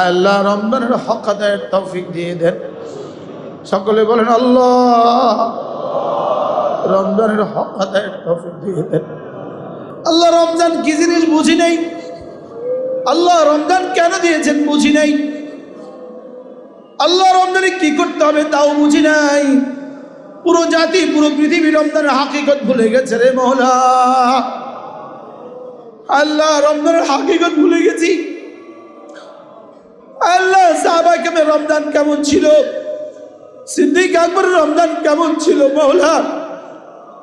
আল্লাহ রমজানের হক আদায়ের তৌফিক দিয়ে দেন। সকলে বলেন আল্লাহ রমজানের হক আদায়ের তৌফিক দিয়ে দেন। আল্লাহ রমজান কি জিনিস বুঝি নাই, আল্লাহ রমজান কেন দিয়েছেন বুঝি নাই, আল্লাহ রমজানে কি করতে হবে তাও বুঝি নাই। পুরো জাতি পুরো পৃথিবী রমজানের হাকিকত ভুলে গেছে রে মওলা। আল্লাহ রমজানের হাকিকত ভুলে গেছি। আল্লাহ সাহাবায়ে কেরামের রমজান কেমন ছিল, সিদ্দিক আকবরের রমজান কেমন ছিল মওলা।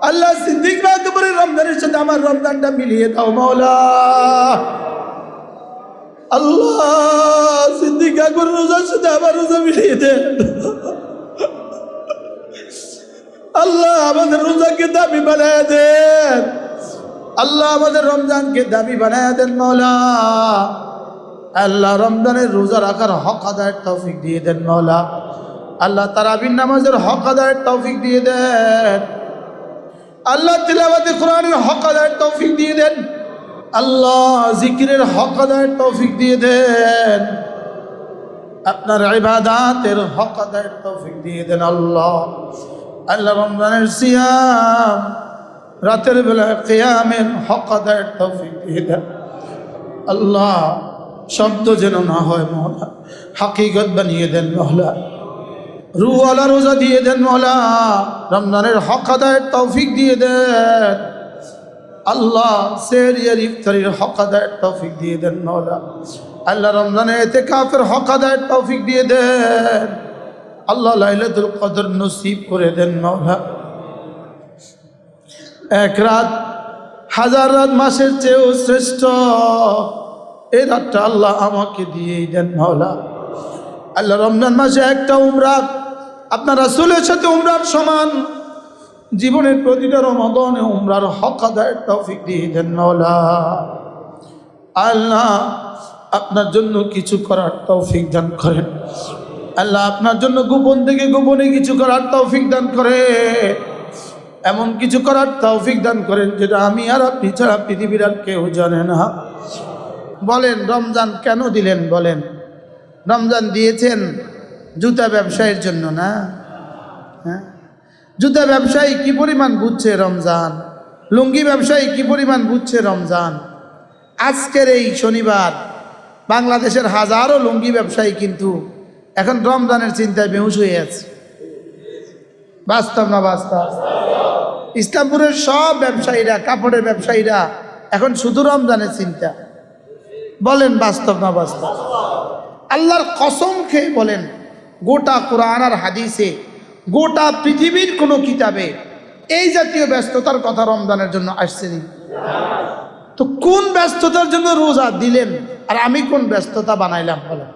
আল্লাহ সিদ্দিক আকবরের রমজানের সাথে আমার রমজানটা মিলিয়ে দাও মওলা। আল্লাহ সিদ্দিক আকবরের রোজার সাথে আমার রোজা মিলিয়ে দেন। আল্লাহ আমাদের রোজাকে দামি বানায় দেন। আল্লাহ আমাদের রমজানকে দামি বানায় দেন মওলা। আল্লাহ রমজানের রোজা রাখার হক আদায়ের তৌফিক দিয়ে দেন মওলা। আল্লাহ তারাবির নামাজের হক আদায়ের তৌফিক দিয়ে দেন। আল্লাহ তিলাওয়াতে কোরআনের হক আদায়ের তৌফিক দিয়ে দেন। আল্লাহ জিকিরের হক আদায়ের তৌফিক দিয়ে দেন। আপনার ইবাদতের হক আদায়ের তৌফিক দিয়ে দেন আল্লাহ। আল্লাহ রমজানের সিয়াম রাতের বেলা কিয়ামের হক আদায়ের তৌফিক দিয়ে দেন আল্লাহ। শব্দ যেন না হয় মওলা, হাকিকত বানিয়ে দেন মওলা। রুহওয়ালা রোজা দিয়ে দেন মওলা। রমজানের হক আদায়ের তৌফিক দিয়ে দেন আল্লাহ। সেহরির ইফতারির হক আদায়ের তৌফিক দিয়ে দেন মওলা। আল্লাহ রমজানে ইতিকাফের হক আদায়ের তৌফিক দিয়ে দেন আল্লাহ। লাইলাতুল কদর নসিব করে দেন মওলা। এক রাত হাজার রাত মাসের চেয়েও শ্রেষ্ঠ এই রাতটা আল্লাহ আমাকে দিয়েই দেন মওলা। আল্লাহ রমজান মাসে একটা উমরা আপনার রাসূলের সাথে উমরার সমান। জীবনের প্রতিটা রমাদানে উমরার হক আদায়ের তৌফিক দিয়ে দেন মওলা। আল্লাহ আপনার জন্য কিছু করার তৌফিক দান করেন আল্লাহ। আপনার জন্য গোপন থেকে গোপনে কিছু করার তৌফিক দান করেন। এমন কিছু করার তৌফিক দান করেন যেটা আমি আর আপনি ছাড়া পৃথিবীর আর কেউ জানে না। বলেন রমজান কেন দিলেন? বলেন রমজান দিয়েছেন জুতা ব্যবসায়ীর জন্য না? হ্যাঁ, জুতা ব্যবসায়ী কি পরিমাণ বুঝছে রমজান, লুঙ্গি ব্যবসায়ী কি পরিমাণ বুঝছে রমজান। আজকের এই শনিবার বাংলাদেশের হাজারো লুঙ্গি ব্যবসায়ী কিন্তু এখন রমজানের চিন্তায় বেহুশ হয়ে আছে। বাস্তব না বাস্তব? ইসলামপুরের সব ব্যবসায়ীরা, কাপড়ের ব্যবসায়ীরা এখন শুধু রমজানের চিন্তা। বলেন বাস্তব না বাস্তব? আল্লাহর কসম খেয়ে বলেন, গোটা কোরআন আর হাদিসে, গোটা পৃথিবীর কোনো কিতাবে এই জাতীয় ব্যস্ততার কথা রমজানের জন্য আসছেনি। তো কোন ব্যস্ততার জন্য রোজা দিলেন আর আমি কোন ব্যস্ততা বানাইলাম? বলেন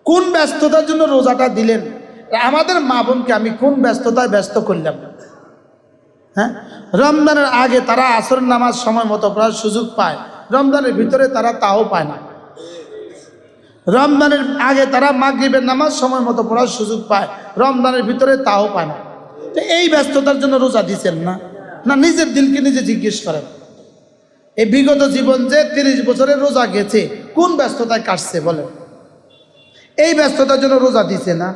কোন ব্যস্ততার জন্য রোজাটা দিলেন? আমাদের মা বোনকে আমি কোন ব্যস্ততায় ব্যস্ত করলাম? হ্যাঁ, রমজানের আগে তারা আসর নামাজ সময় মতো পড়ার সুযোগ পায়, রমজানের ভিতরে তারা তাও পায় না। রমজানের আগে তারা মাগরিবের নামাজ সময় মতো পড়ার সুযোগ পায়, রমজানের ভিতরে তাও পায় না। তো এই ব্যস্ততার জন্য রোজা দিচ্ছেন না? না নিজের দিলকে নিজে জিজ্ঞেস করেন। এই বিগত জীবন যে 30 বছরের রোজা গেছে কোন ব্যস্ততায় কাটছে বলেন? এই ব্যস্ততার জন্য রোজা দিছে না?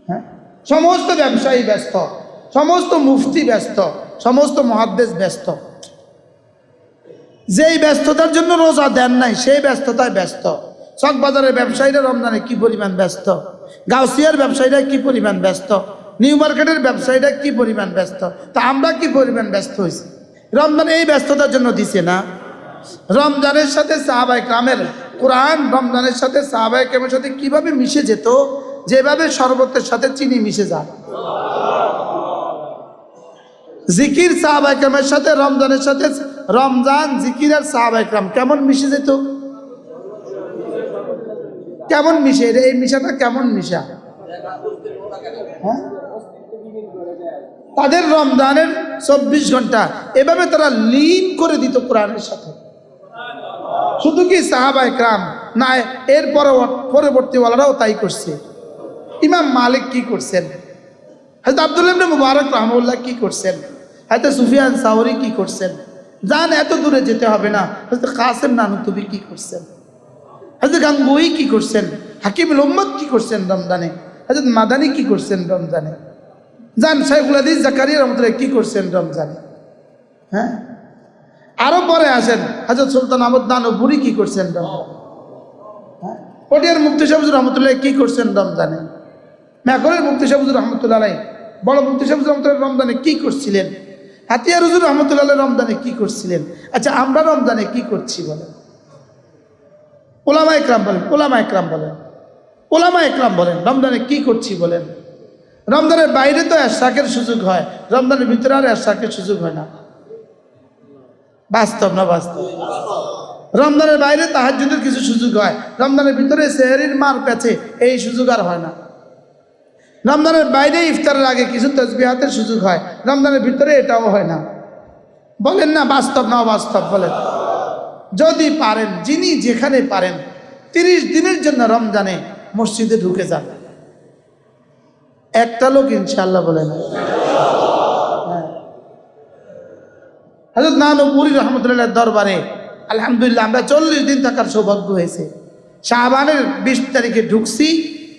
হ্যাঁ, সমস্ত ব্যবসায়ী ব্যস্ত, সমস্ত মুফতি ব্যস্ত, সমস্ত মুহাদ্দিস ব্যস্ত। যেই ব্যস্ততার জন্য রোজা দেন নাই সেই ব্যস্ততায় ব্যস্ত। চকবাজারের ব্যবসায়ীরা রমজানে কি পরিমাণ ব্যস্ত, গাউসিয়ার ব্যবসায়ীরা কি পরিমাণ ব্যস্ত, নিউ মার্কেটের ব্যবসায়ীরা কি পরিমাণ ব্যস্ত। তা আমরা কি পরিমাণ ব্যস্ত হয়েছি? রমজান এই ব্যস্ততার জন্য দিছে না? রমজানের সাথে সাহাবায়ে কেরামের কোরআন রমজানের সাথে সাহাবায়ে কেরামের সাথে কিভাবে মিশে যেত, যেভাবে শরবতের সাথে চিনি মিশে যায়। জিকির সাহাবায়ে কেরামের সাথে রমজানের সাথে, রমজান জিকির আর সাহাবায়ে কেরাম কেমন মিশে যেত? কেমন মিশে? এই মিশাটা কেমন মিশা? হ্যাঁ, তাদের রমজানের 24 ঘন্টা এভাবে তারা লীন করে দিত কোরআনের সাথে। শুধু কি সাহাবায়ে কেরাম না, এর পরবর্তীওয়ালারাও তাই করছে। ইমাম মালিক কি করছেন, হযরত আব্দুল্লাহ ইবনে মুবারক রাহমাহুল্লাহ কি করছেন, হযরত সুফিয়ান সাওরি কি করছেন, জান এত দূরে যেতে হবে না, হযরত কাসেম নানুতুবি কি করছেন, হযরত হযরত গাঙ্গুহি কি করছেন, হাকিমুল উম্মত কি করছেন রমজানে, হযরত মাদানী কি করছেন রমজানে, জান শাইখুল হাদিস জাকারিয়া রহমাতুল্লাহ কি করছেন রমজানে। হ্যাঁ, আরো পরে আসেন হযরত সুলতান আহমদ নানুপুরি কি করছেন রমজানে। হ্যাঁ, পটিয়ার মুফতি সাহেব হুজুর রহমতুল্লাহ কি করছেন রমজানে। মেঘরের মুফতি সাহেব হুজুর রহমতুল্লাহ আলাইহি, বড় মুফতি সাহেব হুজুর রহমতুল্লাহ রমজানে কি করছিলেন, হাতিয়ার হুজুর রহমতুল্লাহ রমজানে কি করছিলেন। আচ্ছা, আমরা রমজানে কি করছি বলেন? ওলামা একরাম বলেন, ওলামা একরাম বলেন, ওলামা একরাম বলেন রমজানে কি করছি বলেন। রমজানের বাইরে তো এরশাকের সুযোগ হয়, রমজানের ভিতরে আর এরশাকের সুযোগ হয় না। বাস্তব না বাস্তব? রমজানের বাইরে তাহাজ্জুদের কিছু সুযোগ হয়, রমজানের ভিতরে সেহরির মার পেছে এই সুযোগ আর হয় না। রমজানের বাইরে ইফতারের আগে কিছু তাসবিহাতের সুযোগ হয়, রমজানের ভিতরে এটাও হয় না। বলেন না বাস্তব না অবাস্তব বলেন? যদি পারেন, যিনি যেখানে পারেন 30 দিনের জন্য রমজানে মসজিদে ঢুকে যান। একটা লোক ইনশাআল্লাহ বলেন। হযরত নানুপুরি রহমতুল্লাহ দরবারে আলহামদুলিল্লাহ আমরা 40 দিন থাকার সৌভাগ্য হয়েছে। শাবানের 20 তারিখে ঢুকছি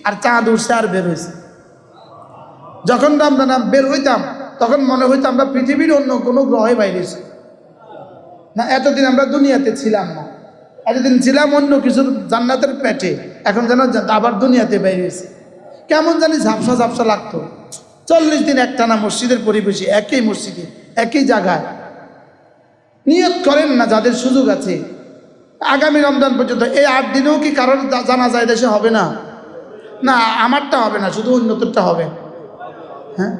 আর চাঁদ উঠছে আর বের হয়েছে। যখন রমজান বের হইতাম তখন মনে হইতো আমরা পৃথিবীর অন্য কোনো গ্রহে বাইরেছি না। এতদিন আমরা দুনিয়াতে ছিলাম না, এতদিন ছিলাম অন্য কিছুর জান্নাতের পেটে, এখন যেন আবার দুনিয়াতে বাইরেছি। কেমন জানি ঝাপসা ঝাপসা লাগতো। 40 দিন একটানা মসজিদের পরিবেশে, একই মসজিদে একই জায়গায়। নিয়ত করেন না যাদের সুযোগ আছে, আগামী রমজান পর্যন্ত এই 8 দিনেও কি কারোর জানাজা দেশে হবে না? না, আমারটা হবে না, শুধু অন্যতরটা হবে। হ্যাঁ,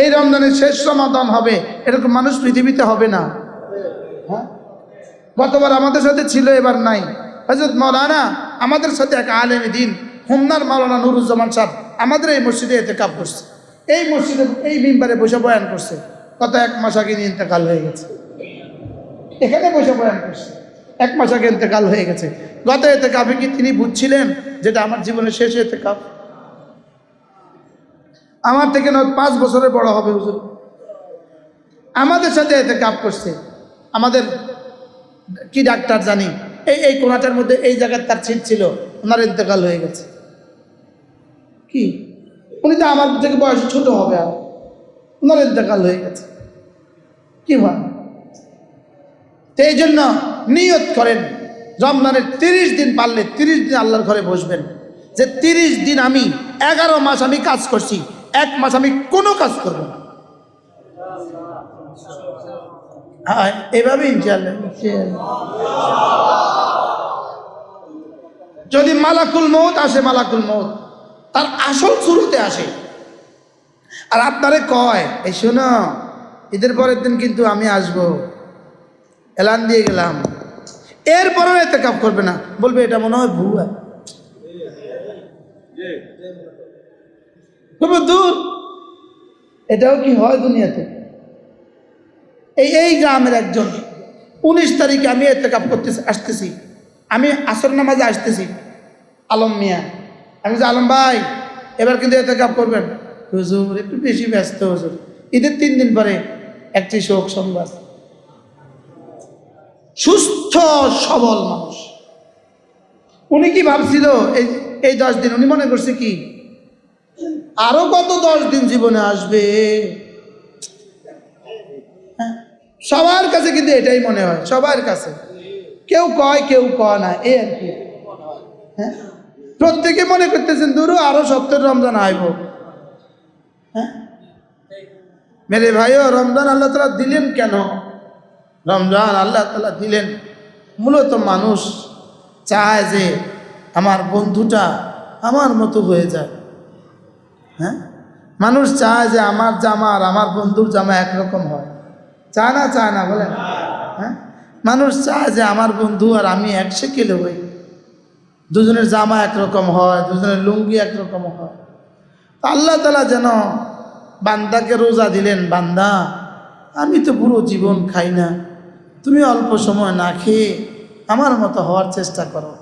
এই রমজানের শেষ রমাদান হবে এরকম মানুষ পৃথিবীতে হবে না। হ্যাঁ, গতবার আমাদের সাথে ছিল, এবার নাই। হযরত মাওলানা আমাদের সাথে এক আলেম দ্বীন হোমনার মাওলানা নুরুজ্জামান সাহেব আমাদের এই মসজিদে ইতেকাফ করছে, এই মসজিদে এই মিম্বারে বসে বয়ান করছে। গত 1 মাস আগে ইন্তেকাল হয়ে গেছে। এখানে বসে বয়ান করছে, 1 মাস আগে ইন্তেকাল হয়ে গেছে। গত ইতেকাফে কি তিনি বুঝছিলেন যেটা আমার জীবনের শেষ ইতেকাফ? আমার থেকে 5 বছরের বড় হবে হুজুর, আমাদের সাথে ইতেকাফ করছে। আমাদের কি ডাক্তার জানি এই কোনাটার মধ্যে এই জায়গায় তার ছিট ছিল, ওনার ইন্তেকাল হয়ে গেছে। কি, উনি তো আমার থেকে বয়সে ছোট হবে, আর ওনার ইন্তেকাল হয়ে গেছে। কি ভাই, তো এই জন্য নিয়ত করেন রমজানের 30 দিন পারলে 30 দিন আল্লাহর ঘরে বসবেন, যে 30 দিন আমি 11 মাস আমি কাজ করছি, 1 মাস আমি কোনো কাজ করব না। হ্যাঁ, এভাবে ইনশাআল্লাহ। যদি মালাকুল মউত আসে, মালাকুল মউত তার আসল শুরুতে আসে আর আপনারে কয় এই শোনো ঈদের পরের দিন কিন্তু আমি আসব, এলান দিয়ে গেলাম, এরপরেও ইতিকাফ করবে না, বলবে এটা মনে হয় ভুয়া, তবে দূর, এটাও কি হয় দুনিয়াতে? এই গ্রামের একজন 19 তারিখে আমি ইতিকাফ করতে আসতেছি, আমি আসর নামাজে আসতেছি, আলম মিয়া, আমি বলছি আলম ভাই এবার কিন্তু ইতিকাফ করবেন। হুজুর একটু বেশি ব্যস্ত হুজুর, ঈদের 3 দিন পরে একটি শোক সংবাদ। সুস্থ সবল মানুষ, উনি কি ভাবছিল এই 10 দিন, উনি মনে করছে কি আরো কত 10 দিন জীবনে আসবে। সবার কাছে কিন্তু এটাই মনে হয়, সবার কাছে, কেউ কয় কেউ কয় না, এই আর কি। হ্যাঁ, প্রত্যেকে মনে করতেছেন দূরও আরো 70 রমজান আইব। হ্যাঁ মেরে ভাইও, রমজান আল্লাহ তাআলা দিলেন কেন? রমজান আল্লাহ তাআলা দিলেন মূলত মানুষ চায় যে আমার বন্ধুটা আমার মতো হয়ে যায়। হ্যাঁ, মানুষ চায় যে আমার জামা আর আমার বন্ধুর জামা একরকম হয়, চায় না বলেন? হ্যাঁ, মানুষ চায় যে আমার বন্ধু আর আমি এক সেকেলে হই, দুজনের জামা একরকম হয়, দুজনের লুঙ্গি একরকম হয়। আল্লাহ তাআলা যেন বান্দাকে রোজা দিলেন, বান্দা আমি তো পুরো জীবন খাই না, তুমি অল্প সময় না খেয়ে আমার মতো হওয়ার চেষ্টা করো,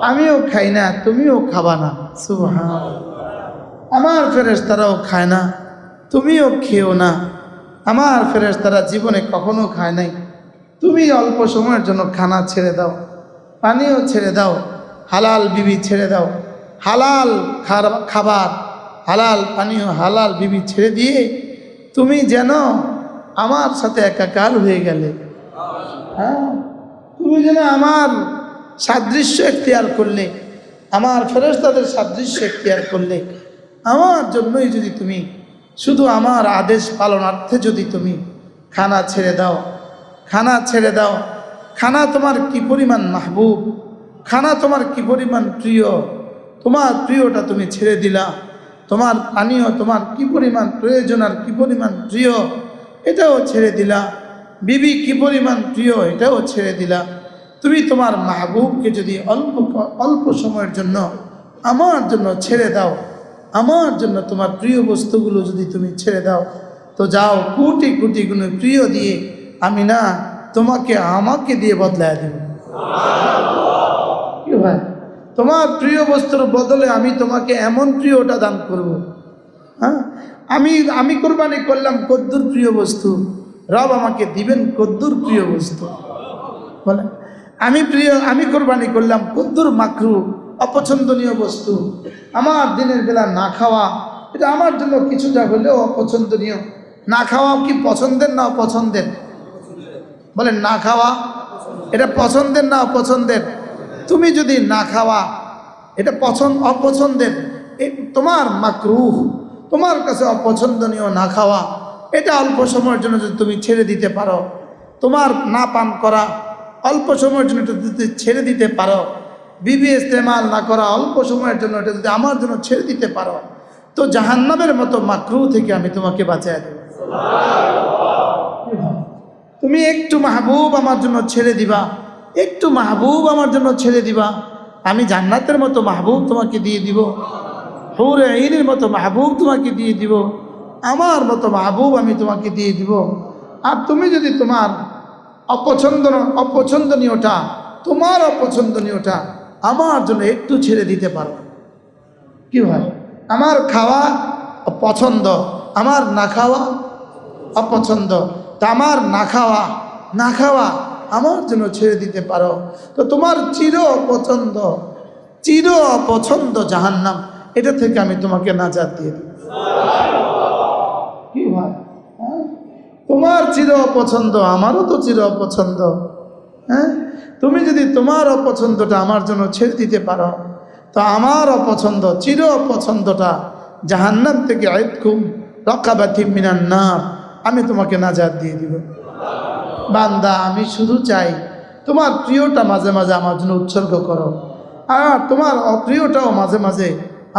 আমিও খাই না তুমিও খাবা না, সুবহানাল্লাহ। আমার ফেরেশতারাও খায় না তুমিও খেও না, আমার ফেরেশতারা জীবনে কখনো খায় নাই, তুমি অল্প সময়ের জন্য খানা ছেড়ে দাও, পানিও ছেড়ে দাও, হালাল বিবি ছেড়ে দাও, হালাল খাবার, হালাল পানীয়, হালাল বিবি ছেড়ে দিয়ে তুমি যেন আমার সাথে একাকার হয়ে গেলে। হ্যাঁ, তুমি যেন আমার সাদৃশ্য এখতিয়ার করলে, আমার ফেরেশতাদের সাদৃশ্য এখতিয়ার করলে, আমার জন্যই যদি তুমি শুধু আমার আদেশ পালনার্থে যদি তুমি খানা ছেড়ে দাও, খানা ছেড়ে দাও, খানা তোমার কি পরিমাণ মাহবুব, খানা তোমার কি পরিমাণ প্রিয়, তোমার প্রিয়টা তুমি ছেড়ে দিলা, তোমার পানীয় তোমার কি পরিমাণ প্রয়োজন আর কি পরিমাণ প্রিয় এটাও ছেড়ে দিলা, বিবি কি পরিমাণ প্রিয় এটাও ছেড়ে দিলা। তুমি তোমার মাহবুবকে যদি অল্প সময়ের জন্য আমার জন্য ছেড়ে দাও, আমার জন্য তোমার প্রিয় বস্তুগুলো যদি তুমি ছেড়ে দাও, তো যাও কোটি কোটি গুণ প্রিয় দিয়ে আমি না তোমাকে আমাকে দিয়ে বদলায় দেব। কি ভাই, তোমার প্রিয় বস্তুর বদলে আমি তোমাকে এমন প্রিয়টা দান করব। হ্যাঁ, আমি কোরবানি করলাম কদ্দুর প্রিয় বস্তু, রব আমাকে দিবেন কদ্দুর প্রিয় বস্তু। বলে আমি কোরবানি করলাম কদ্দুর মাকরু অপছন্দনীয় বস্তু, আমার দিনের বেলা না খাওয়া এটা আমার জন্য কিছুটা হলেও অপছন্দনীয়। না খাওয়া কি পছন্দের না অপছন্দের? বলেন, না খাওয়া এটা পছন্দের না অপছন্দের? তুমি যদি না খাওয়া এটা অপছন্দের, তোমার মাকরুহ, তোমার কাছে অপছন্দনীয় না খাওয়া, এটা অল্প সময়ের জন্য যদি তুমি ছেড়ে দিতে পারো, তোমার না পান করা অল্প সময়ের জন্য এটা যদি ছেড়ে দিতে পারো, বিবি ইস্তেমাল না করা অল্প সময়ের জন্য এটা যদি আমার জন্য ছেড়ে দিতে পারো, তো জাহান্নামের মতো মাকরুহ থেকে আমি তোমাকে বাঁচায় দেব। তুমি একটু মাহবুব আমার জন্য ছেড়ে দিবা, একটু মাহবুব আমার জন্য ছেড়ে দিবা, আমি জান্নাতের মতো মাহবুব তোমাকে দিয়ে দিব, হুরে আইনের মতো মাহবুব তোমাকে দিয়ে দিব, আমার মতো মাহবুব আমি তোমাকে দিয়ে দিব। আর তুমি যদি তোমার অপছন্দনীয়টা, তোমার অপছন্দনীয়টা আমার জন্য একটু ছেড়ে দিতে পারো, কি হয়, আমার খাওয়া পছন্দ, আমার না খাওয়া অপছন্দ, তা আমার না খাওয়া আমার জন্য ছেড়ে দিতে পারো, তো তোমার চির অপছন্দ জাহান্নাম, এটা থেকে আমি তোমাকে নাজাত দিয়ে দেব। কি ভাই, তোমার চির অপছন্দ আমারও তো চির অপছন্দ। হ্যাঁ, তুমি যদি তোমার অপছন্দটা আমার জন্য ছেড়ে দিতে পারো, তো আমার অপছন্দ, চির অপছন্দটা জাহান্নাম থেকে আইতকুম রাকাবাতিম মিনান নার, আমি তোমাকে নাজাত দিয়ে দিব। বান্দা, আমি শুধু চাই তোমার প্রিয়টা মাঝে মাঝে আমার জন্য উৎসর্গ করো, আর তোমার অপ্রিয়টাও মাঝে মাঝে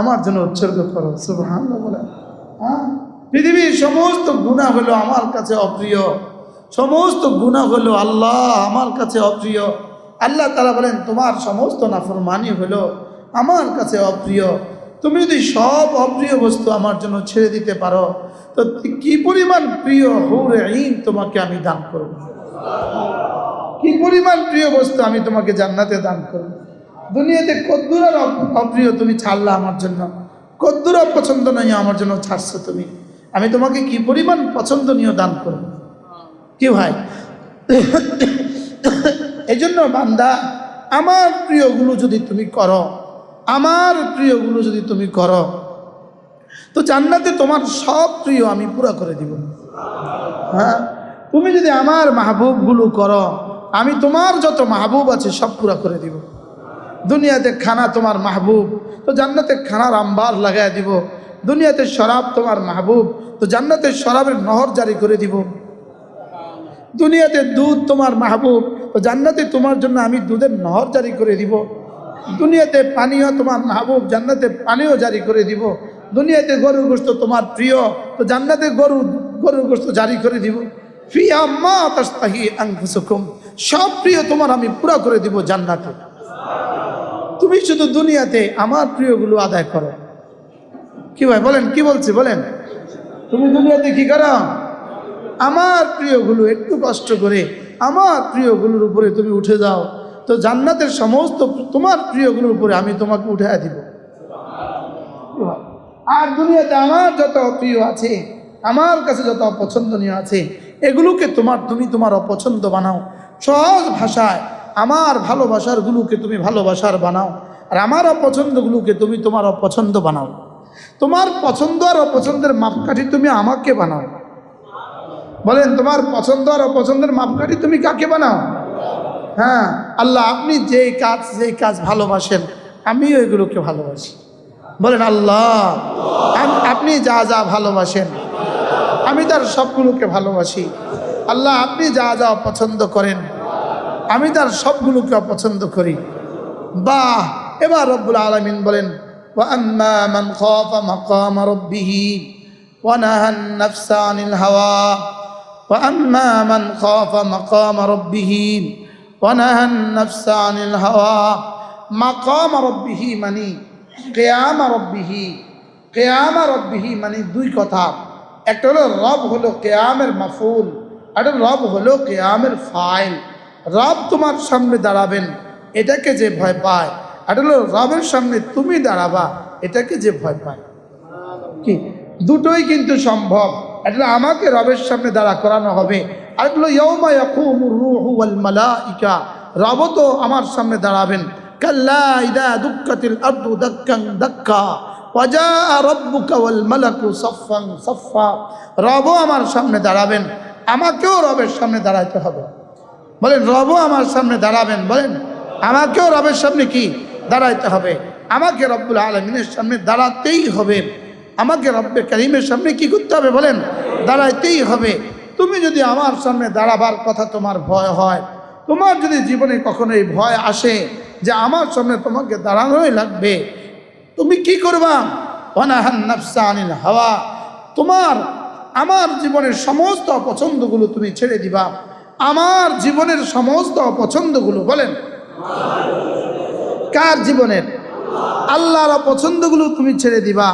আমার জন্য উৎসর্গ করো। সুবহানাল্লাহ বলেন। হ্যাঁ, পৃথিবীর সমস্ত গুনাহ হলো আমার কাছে অপ্রিয়, সমস্ত গুনাহ হলো আল্লাহ আমার কাছে অপ্রিয়। আল্লাহ তাআলা বলেন তোমার সমস্ত নাফরমানি হলো আমার কাছে অপ্রিয়। তুমি যদি সব অপ্রিয় বস্তু আমার জন্য ছেড়ে দিতে পারো, তো কি পরিমাণ প্রিয় হুর আইন তোমাকে আমি দান করব, কি পরিমাণ প্রিয় বস্তু আমি তোমাকে জান্নাতে দান করব। দুনিয়াতে কদ্দুর আর অপ্রিয় তুমি ছাড়লা আমার জন্য, কদ্দুর অপছন্দ নয় আমার জন্য ছাড়ছো তুমি, আমি তোমাকে কি পরিমাণ পছন্দনীয় দান করব। কি ভাই, এই জন্য বান্দা, আমার প্রিয়গুলো যদি তুমি করো, আমার প্রিয়গুলো যদি তুমি করো, তো জান্নাতে তোমার সব প্রিয় আমি পুরা করে দিব। হ্যাঁ, তুমি যদি আমার মাহবুবগুলো করো, আমি তোমার যত মাহবুব আছে সব পুরা করে দিব। দুনিয়াতে খানা তোমার মাহবুব, তো জান্নাতে খানার আম্বার লাগাই দিব। দুনিয়াতে শরাব তোমার মাহবুব, তো জান্নাতে শরাবের নহর জারি করে দিব। দুনিয়াতে দুধ তোমার মাহবুব, তো জান্নাতে তোমার জন্য আমি দুধের নহর জারি করে দিব। দুনিয়াতে পানীয় তোমার মাহবুব, জান্নাতে পানীয় জারি করে দিব। দুনিয়াতে গরুর গোশত তোমার প্রিয়, তো জান্নাতে গরুর গোশত জারি করে দিব। ফিহা মা তাশতাহি আনফুসুকুম, সব প্রিয় তোমার আমি পুরা করে দিব জান্নাতে। তুমি শুধু দুনিয়াতে আমার প্রিয়গুলো আদায় করো। কি ভাই বলেন, কি বলছি বলেন, তুমি দুনিয়াতে কি করো, আমার প্রিয়গুলো একটু কষ্ট করে আমার প্রিয়গুলোর উপরে তুমি উঠে যাও, তো জান্নাতের সমস্ত তোমার প্রিয়গুলোর উপরে আমি তোমাকে উঠায় দিব। আর দুনিয়াতে আমার যত প্রিয় আছে, আমার কাছে যত অপছন্দনীয় আছে, এগুলোকে তুমি তোমার অপছন্দ বানাও। সহজ ভাষায় আমার ভালোবাসারগুলোকে তুমি ভালোবাসার বানাও, আর আমার অপছন্দগুলোকে তুমি তোমার অপছন্দ বানাও। তোমার পছন্দ আর অপছন্দের মাপকাঠি তুমি আমাকে বানাও। বলেন, তোমার পছন্দ আর অপছন্দের মাপকাঠি তুমি কাকে বানাও? হ্যাঁ, আল্লাহ আপনি যেই কাজ ভালোবাসেন আমিও এগুলোকে ভালোবাসি। বলেন আল্লাহ, আপনি যা যা ভালোবাসেন আমি তার সবগুলোকে ভালোবাসি। আল্লাহ আপনি যা যা অপছন্দ করেন আমি তার সবগুলোকে অপছন্দ করি। বাহ! এবার রব্বুল আলামিন বলেন, ওয়া আম্মা মান খাফা মাকামা রাব্বিহি ওয়া নাহান নাফসা আনিল হাওয়া, ওয়া আম্মা মান খাফা মাকামা রাব্বিহি ওয়া নাহান নাফসা আনিল হাওয়া। মাকামা রাব্বিহি মানে কিয়ামা রাব্বিহি। কিয়ামা রাব্বিহি মানে দুই কথা, একটা হলো রব হলো কিয়ামের মাফউল, আর রব হলো কিয়ামের ফাইল। রব তোমার সামনে দাঁড়াবেন এটাকে যে ভয় পায়, আর হলো রবের সামনে তুমি দাঁড়াবা এটাকে যে ভয় পায়। কি দুটোই কিন্তু সম্ভব। এটা আমাকে রবের সামনে দাঁড়া করানো হবে, আর হলো ইয়াউমা ইয়াকুমুর রূহু ওয়াল মালাইকা, রব তো আমার সামনে দাঁড়াবেন। কাল্লা ইযা দুক্কাতিল আরদু দাক্কান দাক্কা ওয়া জাআ রাব্বুকা ওয়াল মালাকু সাফফান সাফফা, রবও আমার সামনে দাঁড়াবেন, আমাকেও রবের সামনে দাঁড়াইতে হবে। বলেন, রবও আমার সামনে দাঁড়াবেন, বলেন আমাকেও রবের সামনে কি দাঁড়াইতে হবে। আমাকে রব্বুল আলামিনের সামনে দাঁড়াতেই হবে, আমাকে রব্বে কারীমের সামনে কি করতে হবে? বলেন, দাঁড়াইতেই হবে। তুমি যদি আমার সামনে দাঁড়াবার কথা তোমার ভয় হয়, তোমার যদি জীবনে কখনো এই ভয় আসে যে আমার সামনে তোমাকে দাঁড়ানোই লাগবে, তুমি কি করবা? ওয়ানাহান নাফসা আনিল হাওয়া, তোমার আমার জীবনের সমস্ত অপছন্দগুলো তুমি ছেড়ে দিবা। আমার জীবনের সমস্ত অপছন্দগুলো, বলেন কার জীবনের? আল্লাহর অপছন্দগুলো তুমি ছেড়ে দিবা।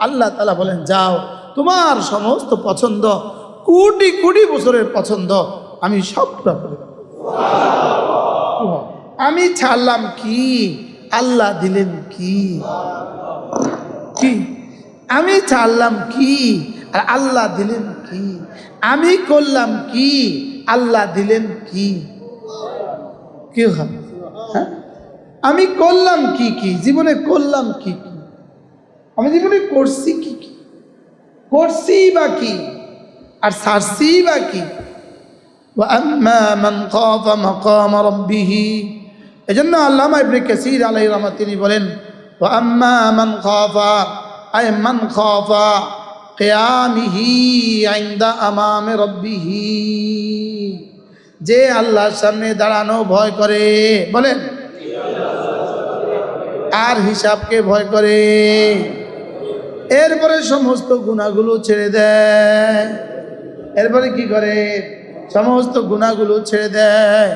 আল্লাহ তাআলা বলেন, যাও, তোমার সমস্ত পছন্দ, কোটি কোটি বছরের পছন্দ আমি সব পুরা করে দেব। আমি ছাড়লাম কি, আল্লাহ দিলেন কি? কি আমি ছাড়লাম কি, আর আল্লাহ দিলেন কি? আমি করলাম কি, আল্লাহ দিলেন কি? কি হয়? হ্যাঁ, আমি করলাম কি কি, জীবনে করলাম কি কি, আমি জীবনে করছি কি কি, করছি বা কি, আর ছাড়ছি বা কি? ওয়া আম্মা মান খাফা মাকামা রাব্বিহি, এজন্য আল্লামা ইবনে কাসির আলাইহির রাহমাত তিনি বলেন, ওয়া আম্মা মান খাফা আয় মান খাফা কিয়ামিহি ইনদা আমামে রাব্বিহি, যে আল্লাহর সামনে দাঁড়ানো ভয় করে, বলেন, আর হিসাবকে ভয় করে, এরপরে সমস্ত গুনাহগুলো ছেড়ে দেয়। এরপরে কি করে? সমস্ত গুনাহগুলো ছেড়ে দেয়।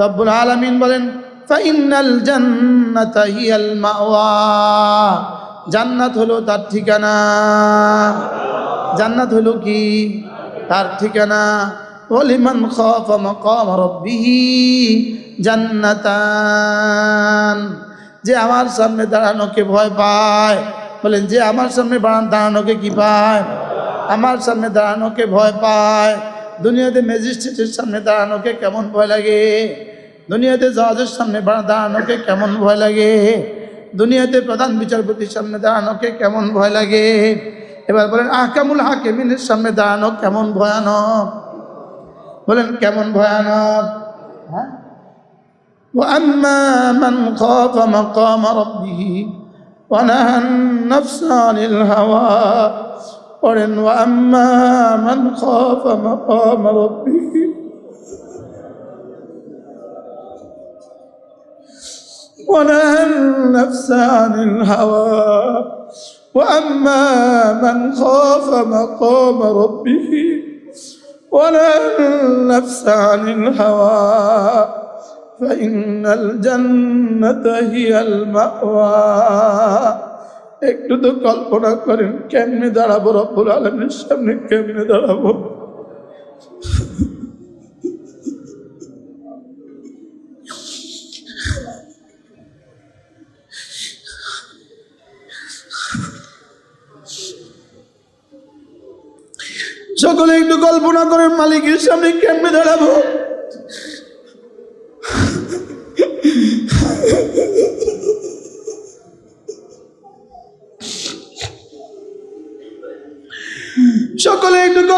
রব্বুল আলামিন বলেন, ফাইনাল জান্নাতা হিয়াল মাওয়া, জান্নাত হলো তার ঠিকানা। জান্নাত হলো কি? তার ঠিকানা। ওয়ালিমান খাফা মাকাম রাব্বিহি জান্নাতান, যে আমার সামনে দাঁড়ানোকে ভয় পায়, বলেন, যে আমার সামনে দাঁড়ানোকে কি পায়? আমার সামনে দাঁড়ানোকে ভয় পায়। দুনিয়াতে ম্যাজিস্ট্রেটের সামনে দাঁড়ানোকে কেমন ভয় লাগে? দুনিয়াতে জজের সামনে দাঁড়ানোকে কেমন ভয় লাগে? দুনিয়াতে প্রধান বিচারপতির সামনে দাঁড়ানোকে কেমন ভয় লাগে? এবার বলেন, আহকামুল হাকিমিনের সামনে দাঁড়ানো কেমন ভয়ানক? বলেন, কেমন ভয়ানক? হ্যাঁ, وأما من خاف مقام ربه ونهى النفس عن الهوى، وأما من خاف مقام ربه ونهى النفس عن الهوى، وأما من خاف مقام ربه ونهى النفس عن الهوى فإن الجنة هي المأوى। একটু তো কল্পনা করেন কেমনে দাঁড়াবো রব্বুল আলামিনের সামনে, কেমনে দাঁড়াবো? সকলে একটু কল্পনা করেন মালিকের সামনে কেমনে দাঁড়াবো।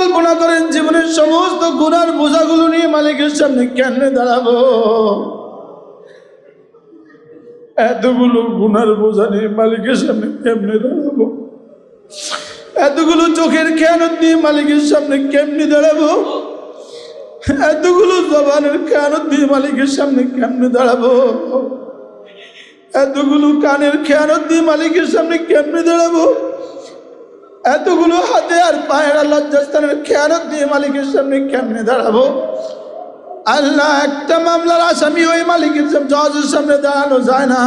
কল্পনা করেন জীবনের সমস্ত গুনার বোঝাগুলো নিয়ে মালিকের সামনে কেমনে দাঁড়াবো। এতগুলো গুনার বোঝা নিয়ে মালিকের সামনে কেমনে দাঁড়াবো। এতগুলো চোখের খেয়ানত নিয়ে মালিকের সামনে কেমনে দাঁড়াবো। এতগুলো জবানের খেয়ানত দিয়ে মালিকের সামনে কেমনে দাঁড়াবো। এতগুলো কানের খেয়ানত দিয়ে মালিকের সামনে কেমনে দাঁড়াবো। এতগুলো হাতে আর পায়ের লজ্জাস্থানের খেয়ানত দিয়ে মালিকের সামনে কেমনে দাঁড়াবো। আল্লাহ, একটা মামলার আসামি ওই মালিকের জজের সামনে দাঁড়ানো যায় না।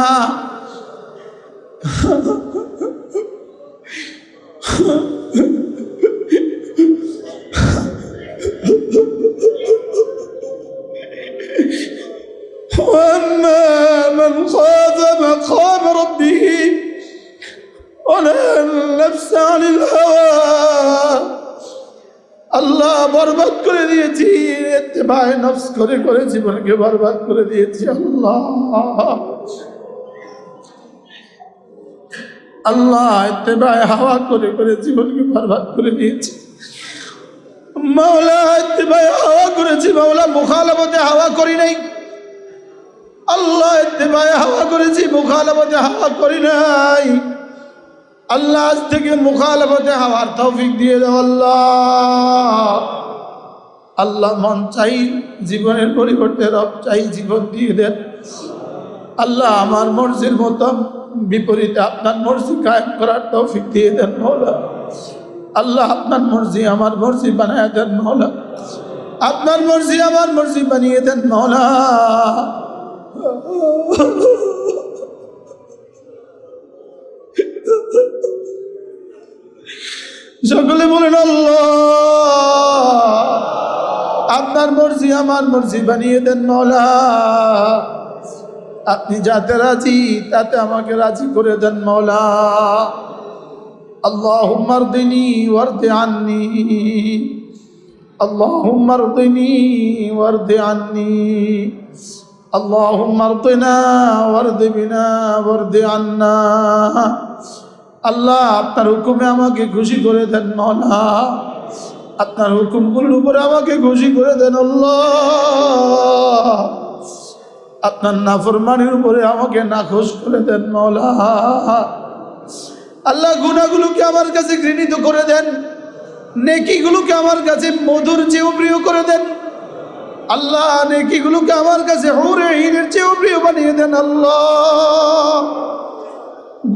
وأما من خاف مقام ربه ونهى النفس عن الهوى আল্লাহ বরবাদ করে দিয়েছি, ইত্তেবায়ে নফস করে করে জীবনকে বরবাদ করে দিয়েছি। আল্লাহ আল্লাহ ইত্তেবায়ে হাওয়া করে করে জীবনকে বরবাদ করে দিয়েছি। মাওলা ইত্তেবায়ে হাওয়া করেছি, মাওলা মুখালাফতে হাওয়া করি নাই। আল্লাহ ইত্তেবায়ে হাওয়া করেছি, মুখালাফতে হাওয়া করি নাই। আল্লাহ আজ থেকে মুখালাফতে হাওয়ার তৌফিক দিয়ে দাও। আল্লাহ আল্লাহ মন চাই জীবনের পরিবর্তে রব চাই জীবন দিয়ে দেন। আল্লাহ আমার মর্জির মতো বিপরীতে আপনার মর্জি কায়েম করার তৌফিক দিয়ে দেন মওলা। আল্লাহ আপনার মর্জি আমার মর্জি বানিয়ে দেন মওলা। আপনার মর্জি আমার মর্জি বানিয়ে দেন মওলা। সকলে বলেন আল্লাহ, আপনার মর্জি আমার মর্জি বানিয়ে দেন মওলা। আপনি যাতে রাজি তাতে আমাকে রাজি করে দেন মওলা। আল্লাহুম্মা আরদিনি ওয়ারদি আন্নি, আল্লাহুম্মা আরদিনি ওয়ারদি আন্নি, আল্লাহুম্মা আরদিনা ওয়ারদি বিনা ওয়ারদি আন্না। আল্লাহ আপনার হুকুমে আমাকে খুশি করে দেন মওলা। আপনার হুকুমগুলোর উপরে আমাকে খুশি করে দেন আল্লাহ। আপনার নাফরমানির উপরে আমাকে নাখুশ করে দেন মওলা। আল্লাহ গুনাহগুলোকে আমার কাছে ঘৃণিত করে দেন, নেকিগুলোকে আমার কাছে মধুর চেয়েও প্রিয় করে দেন। আল্লাহ নেকিগুলোকে আমার কাছে হুরে হিরের চেয়েও প্রিয় বানিয়ে দেন। আল্লাহ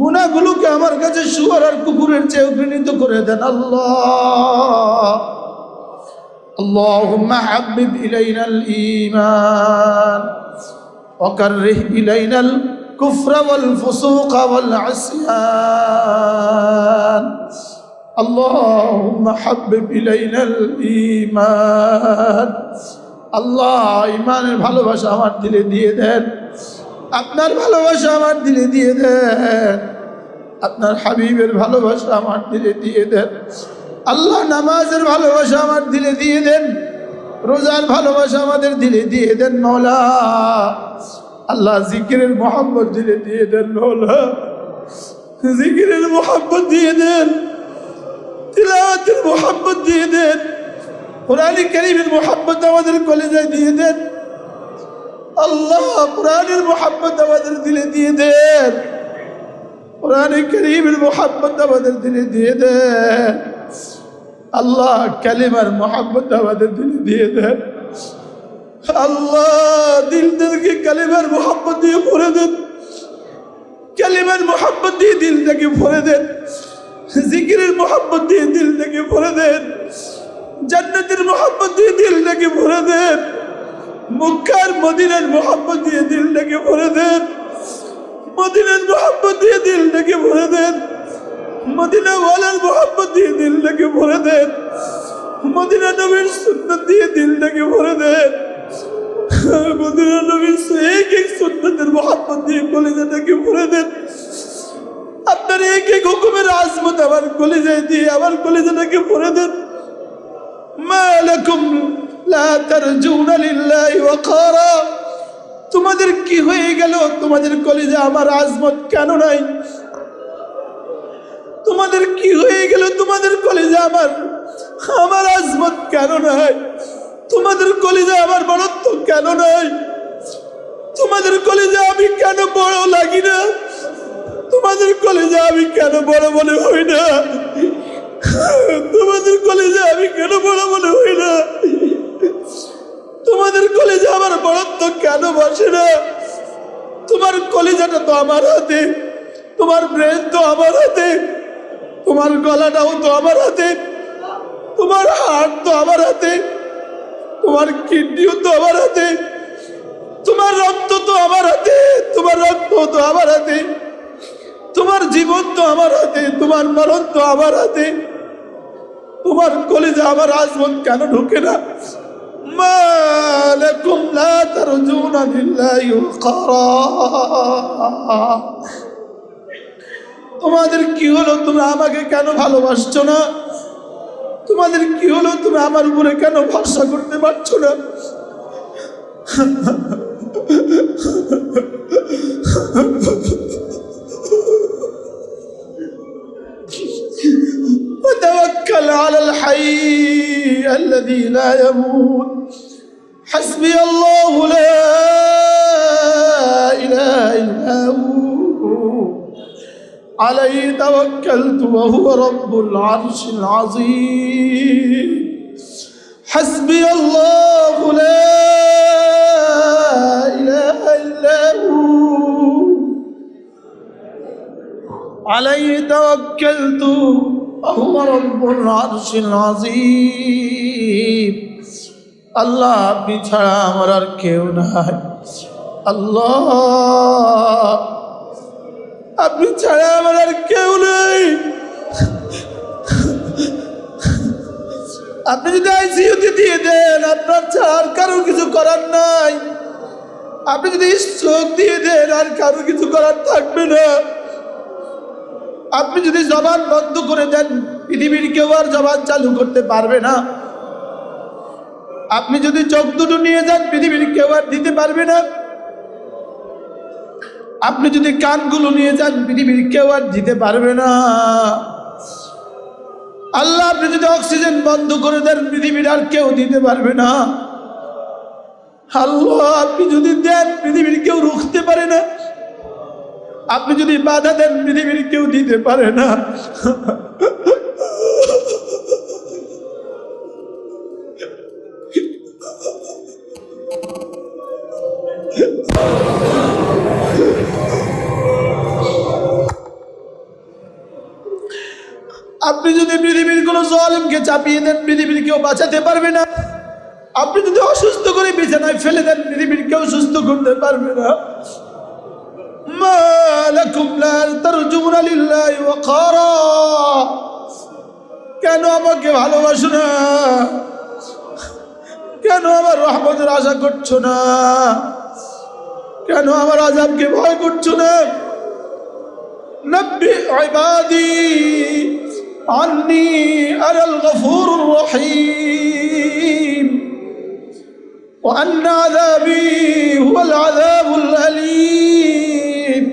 গুনাহগুলোকে আমার কাছে শুয়োর আর কুকুরের চেয়েও ঘৃণিত করে দেন। আল্লাহ আল্লাহুম্মা হাব্বিব ইলাইনাল ঈমান ওয়া কাররিহ ইলাইনাল কুফরা ওয়াল ফুসুকা ওয়াল ইসয়ান। আল্লাহুম্মা হাব্বিব ইলাইনাল ঈমান। আল্লাহ ঈমানের ভালোবাসা আমার দিলে দিয়ে দেন। আপনার ভালোবাসা আমার দিলে দিয়ে দেন। আপনার হাবিবের ভালোবাসা আমার দিলে দিয়ে দেন। আল্লাহ নামাজের ভালোবাসা আমার দিলে দিয়ে দেন। রোজার ভালোবাসা আমাদের দিলে দিয়ে দেন মওলা। আল্লাহ জিকিরের মোহাব্বত দিলে দিয়ে দেন মওলা। জিকিরের মোহাব্বত দিয়ে দেন, তিলাওয়াতের মোহাব্বত দিয়ে দেন, কোরআনে কারীমের মোহাব্বত আমাদের কলিজায় দিয়ে দেন। আল্লাহ কোরআনের মোহাব্বত আমাদের দিলে দিয়ে দেন। কোরআনে কারীমের মোহাব্বত আমাদের দিলে দিয়ে দেন। আল্লাহ কালিমার মোহাব্বত আমাদের দিলে দিয়ে দেন। আল্লাহ দিলটাকে কালিমার মোহাব্বত দিয়ে ভরে দেন। কালিমার মোহাব্বত দিয়ে দিলটাকে ভরে দেন। জিকিরের মোহাব্বত দিয়ে দিলটাকে ভরে দেন। জান্নাতের মোহাব্বত দিয়ে দিলটাকে ভরে দেন। মক্কার মদিনার মোহাব্বত দিয়ে দিলটাকে ভরে দেন। মদিনার মোহাব্বত দিয়ে দিলটাকে ভরে দেন। মদিনা ওয়ালার মোহাব্বত দিয়ে দিলটাকে ভরে দেন। মদিনা নবীর সুন্নাত দিয়ে দিলটাকে ভরে দেন। মদিনা নবীর এক এক সুন্নাতের মোহাব্বত দিয়ে কলিজাটাকে ভরে দেন। আপনার এক এক হুকুমের আজমত আমার কলিজায় দিয়ে আমার কলিজাটাকে ভরে দেন। মা লাকুম লা তারজুনা লিল্লাহি ওয়াকারা। তোমাদের কি হয়ে গেল? তোমাদের কলিজা আমার আজমত কেন নাই? তোমাদের কি হয়ে গেল? তোমাদের কলিজা আমার আমার আজমত কেন নাই? তোমাদের কলিজা আমার বড়ত্ব কেন নাই? তোমাদের কলিজা আমি কেন বড় লাগি না? তোমাদের কলিজা আমি কেন বড় মনে হই না? তোমাদের কলিজা আমি কেন বড় মনে হই না? তোমাদের কলিজা আমার বড়ত্ব কেন বসে না? তোমার কলিজাটা তো আমার হাতে, তোমার ব্রেন তো আমার হাতে, তোমার গলাটাও তো আমার হাতে, তোমার হার্ট তো আমার হাতে, তোমার কিডনিও তো আমার হাতে, তোমার রক্ত তো আমার হাতে, তোমার রক্ত তো আমার হাতে, তোমার জীবন তো আমার হাতে, তোমার মরণ তো আমার হাতে। তোমার কলিজা আমার আজমত কেন ঢুকে না? মা লাকুম লা তারজুনা লিল্লাহি ওয়াকারা। তোমাদের কি হলো? তোমরা আমাকে কেন ভালোবাসছো না? তোমাদের কি হলো? তুমি আমার উপরে কেন ভরসা করতে পারছো না? وتوكل على الحي الذي لا يموت حسبي الله لا إله إلا هو عليه توكلت وهو رب العرش العظيم حسبي الله لا إله إلا هو عليه توكلت وهو رب العرش العظيم আল্লাহ আপনি ছাড়া আমার আর কেউ নাই। আল্লাহ আপনি ছাড়া আমার আর কেউ নেই। আপনি যদি আইসিইউতে দিয়ে দেন, আপনার ছাড়া আর কারো কিছু করার নাই। আপনি যদি স্ট্রোক দিয়ে দেন, আর কারো কিছু করার থাকবে না। আপনি যদি জবান বন্ধ করে দেন, পৃথিবীর কেউ আর জবান চালু করতে পারবে না। আপনি যদি চোখ দুটো নিয়ে যান, পৃথিবীর কেউ আর দিতে পারবে না। আপনি যদি কানগুলো নিয়ে যান, পৃথিবীর কেউ আর দিতে পারবে না। আল্লাহ আপনি যদি অক্সিজেন বন্ধ করে দেন, পৃথিবীর আর কেউ দিতে পারবে না। আল্লাহ আপনি যদি দেন, পৃথিবীর কেউ রুখতে পারে না। আপনি যদি বাধা দেন, পৃথিবীর কেউ দিতে পারে না। আপনি যদি পৃথিবীর কোন জালিমকে চাপিয়ে দেন, পৃথিবীর কেউ বাঁচাতে পারবে না। আপনি যদি অসুস্থ করে বিছানায় ফেলে দেন, পৃথিবীর কেউ সুস্থ করতে পারবে না। মা লাকুম লা তারজুনা লিল্লাহি ওয়াকারা। কেন আমাকে ভালোবাসো না? কেন আমার রহমতের আশা করছো না? কেন আমার আযাবকে ভয় করছো না? নব্বি ইবাদি আন্নী আনাল গফুরুর রহিম ওয়া আন্না আযাবি হুয়াল আযাবুল আলীম।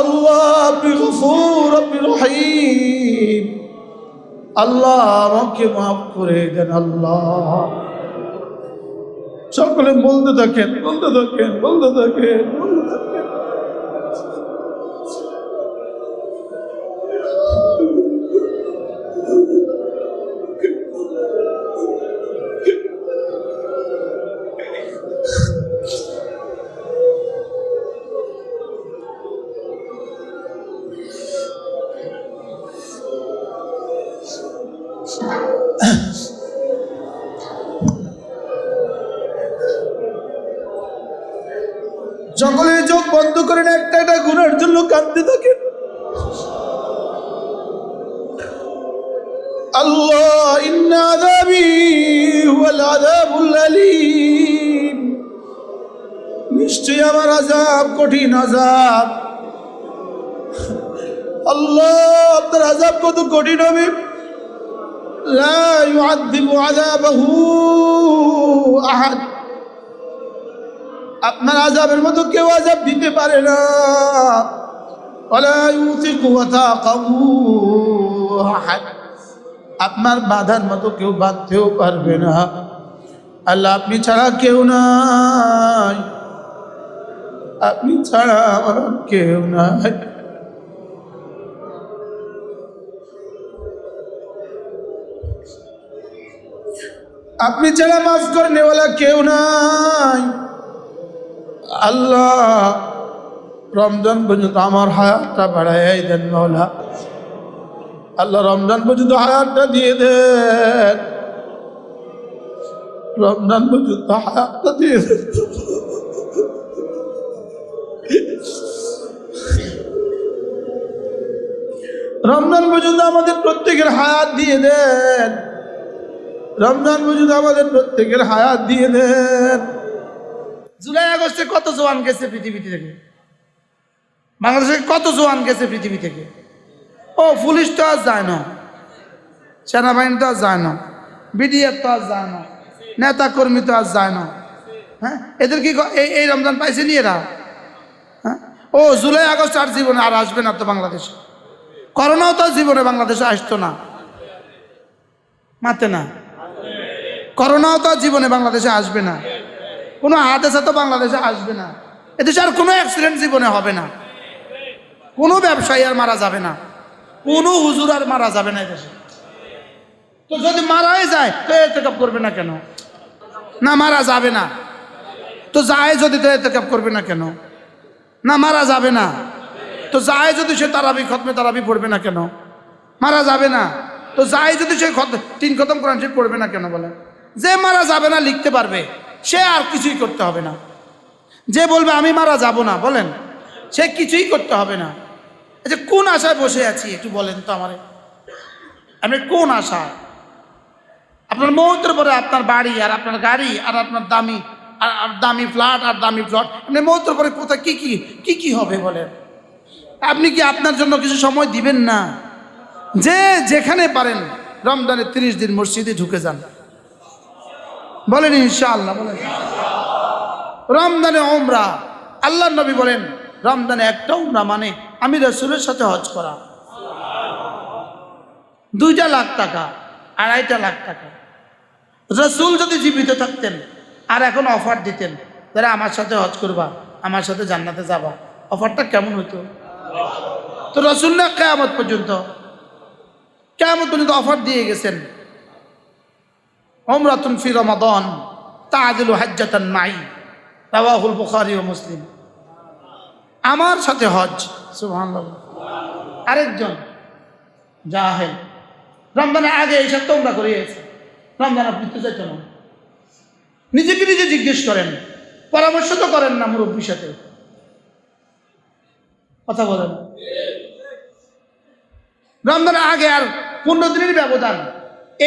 আল্লাহ আপনি গফুর, আপনি রহিম। আল্লাহ আমাকে মাফ করে দেন। আল্লাহ সকলে বলতে থাকেন, বলতে থাকেন, বলতে থাকেন, বলতে থাকেন। সকলে চোখ বন্ধ করেন, একটা একটা গুনার জন্য কাঁদতে থাকেন। আল্লাহ ইন্না আযাবি হুয়াল আযাবুল আলীম। নিশ্চয়ই আমার আযাব কঠিন আযাব। আল্লাহ আপনার আযাব কত কঠিন হবে। লা ইউআযযিবু আযাবাহু আহাদ। আপনার আযাবের মতো কেউ আযাব দিতে পারে না। ওয়ালা ইউসিকু ওয়াসাকাহু আহাদ। আপনার বাঁধার মতো কেউ বাঁধতেও পারবে না। আল্লাহ আপনি ছাড়া কেউ নাই, আপনি ছাড়া আমার কেউ নাই। আপনি ছাড়া মাফ করনেওয়ালা কেউ নাই। আল্লাহ রমজান পর্যন্ত আমার হায়াতটা বাড়াই দেন মাওলা। আল্লাহ রমজান পর্যন্ত হায়াতটা দিয়ে দেন, রমজান পর্যন্ত হায়াতটা দিয়ে দেন। রমজান পর্যন্ত আমাদের প্রত্যেকের হায়াত দিয়ে দেন, রমজান পর্যন্ত আমাদের প্রত্যেকের হায়াত দিয়ে দেন। জুলাই আগস্টে কত জওয়ান গেছে পৃথিবী থেকে, বাংলাদেশে কত জওয়ান গেছে পৃথিবী থেকে। ও পুলিশ তো আর যায় না, সেনাবাহিনী তো আর যায় না, বিডিআর তো আর যায় না, নেতা কর্মী তো আর যায় না। হ্যাঁ, এদের কি এই রমজান পাইছে নি এরা? হ্যাঁ, ও জুলাই আগস্ট আর জীবনে আর আসবে না তো বাংলাদেশে। করোনাও তো জীবনে বাংলাদেশে আসতো না, মাতে না। করোনাও তো জীবনে বাংলাদেশে আসবে না, কোনো হাদসা তো বাংলাদেশে আসবে না, এদেশে আর কোনো অ্যাক্সিডেন্ট জীবনে হবে না, কোনো ব্যবসায়ী আর মারা যাবে না, কোনো হুজুর আর মারা যাবে না এদেশে। তো যদি মারাই যায় তো এতেকাপ করবে না কেন? না মারা যাবে না তো যায় যদি, তো এতেকাপ করবে না কেন? না মারা যাবে না তো যায় যদি, সে তারাবি খতমে তারাবি পড়বে না কেন? মারা যাবে না তো যায় যদি, সে 3 খতম কোরআন শরীফ পড়বে না কেন? বলে যে মারা যাবে না লিখতে পারবে, সে আর কিছুই করতে হবে না। যে বলবে আমি মারা যাব না, বলেন, সে কিছুই করতে হবে না। আচ্ছা, কোন আশায় বসে আছি একটু বলেন তো আমারে, আমি কোন আশায়? আপনার মৌতের পরে আপনার বাড়ি আর আপনার গাড়ি আর আপনার দামি ফ্ল্যাট আর দামি প্লট, আপনি মৌতের পরে কোথায় কি কি হবে বলেন? আপনি কি আপনার জন্য কিছু সময় দিবেন না? যে যেখানে পারেন রমজানের 30 দিন মসজিদে ঢুকে যান, বলেন ইনশাআল্লাহ, বলেন রমজানে উমরা। আল্লাহর নবী বলেন রমজানে একটা উমরা মানে আমি রাসূলের সাথে হজ করা। 2 লাখ টাকা, 2.5 লাখ টাকা। রাসূল যদি জীবিত থাকতেন আর এখন অফার দিতেন, তাহলে আমার সাথে হজ করবা, আমার সাথে জান্নাতে যাবা, অফারটা কেমন হতো? তো রাসূল না কিয়ামত পর্যন্ত অফার দিয়ে গেছেন, উমরাতুন ফি রমাদান তাআদিলু হাজ্জাতান মাই, রাওয়াহুল বুখারী ও মুসলিম। আমার সাথে হজ, সুবহানাল্লাহ। আরেকজন জাহেল রমজানের আগে এই সপ্তাহ উমরা করিয়েছে, রমজান আপনি তো যাইতো না। নিজেকে নিজে জিজ্ঞেস করেন, পরামর্শ তো করেন না মুরব্বীর সাথে, কথা বলেন। রমজানের আগে আর 15 দিনের ব্যবধান,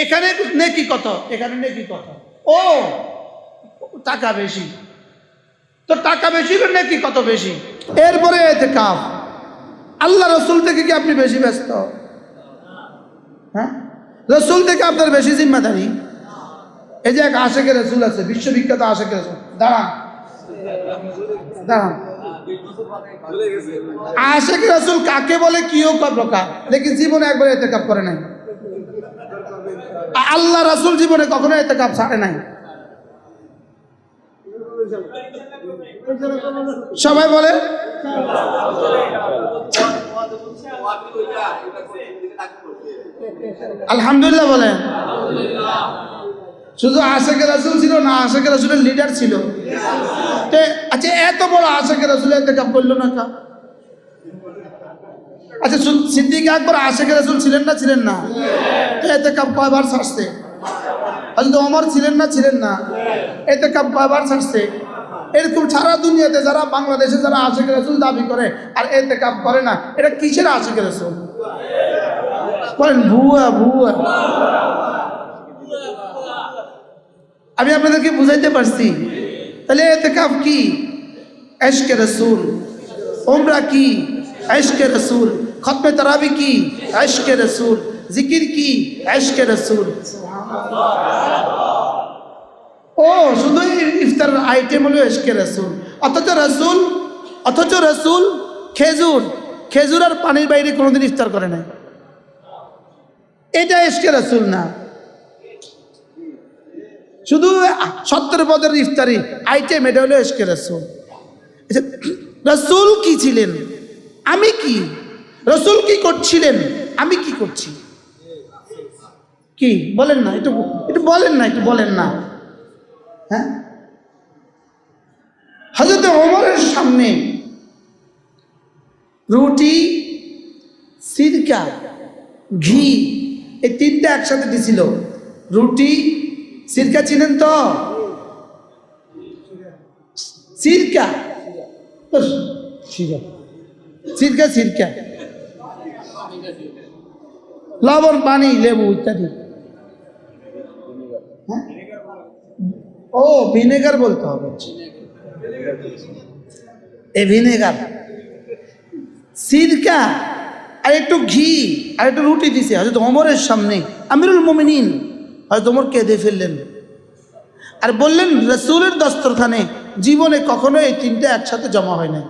এখানে নেকি কত, এখানে নেকি কত? ও টাকা বেশি, তো টাকা বেশি নেকি কত বেশি। এরপরে ইতিকাফ, আল্লাহ রসুল থেকে কি আপনি বেশি ব্যস্ত? হ্যাঁ, রসুল থেকে আপনার বেশি জিম্মাদারি। এই যে এক আশেকের রসুল আছে, বিশ্ববিখ্যাত আশেকের রসুল, দাঁড়ান দাঁড়ান। আশেকের রসুল কাকে বলে, কিও প্রকার, লেকিন জীবনে একবার ইতিকাফ করে নাই। আল্লাহ রসুল জীবনে কখনো ইতিকাফ ছাড়ে নাই। সবাই বলে আলহামদুলিল্লাহ, বলেন। শুধু আশেকের রাসূল ছিল না, আশেকের রাসূলের লিডার ছিল। আচ্ছা, এত বড় আশেকের রাসূল ইতিকাফ করলো না কা? আচ্ছা, সিদ্দিক আকবর আশেকের রাসূল ছিলেন না? তো ইতিকাফ কয়বার ছাড়ছে? হযরত ওমর ছিলেন না? ইতিকাফ কয়বার ছাড়ছে? এরকম সারা দুনিয়াতে যারা, বাংলাদেশে যারা আশেকের রাসূল দাবি করে আর ইতিকাফ করে না, এটা কিসের আশেকের রাসূল? বলেন ভুয়া। আমি আপনাদেরকে বুঝাইতে পারছি। তাহলে ইতিকাফ কি? ইশকে রাসূল। উমরা কি? ইশকে রাসূল। খতমে তারাবি কি? ইশকে রাসূল। জিকির কি? ইশকে রাসূল। ও শুধু ইফতারের আইটেম হলো ইশকে রাসূল। অথচ রাসূল খেজুর আর পানির বাইরে কোনোদিন ইফতার করে নাই। এটা ইশকে রাসূল না, শুধু 70 পদের ইফতারি আইটেম, এটা হলো ইশকে রাসূল। রাসূল কি ছিলেন, আমি কি? রাসূল কি করছিলেন, আমি কি করছি? কি বলেন না, একটু একটু বলেন না, একটু বলেন না। হ্যাঁ, হযরত ওমরের সামনে রুটি, সিরকা, ঘি, এই তিনটা একসাথে দিছিল। রুটি, সিরকা চিনেন তো? সিরকা, সিরকা, সিরকা, লবণ, পানি, লেবু ইত্যাদি। হ্যাঁ? ও ভিনেগার বলতে হবে, এই ভিনেগার, সিরকা আর একটু ঘি আর একটু রুটি দিছে হযরত ওমরের সামনে। আমিরুল মুমিনিন হযরত ওমর কেঁদে ফেললেন আর বললেন, রাসূলের দস্তরখানে জীবনে কখনো এই তিনটা একসাথে জমা হয় না।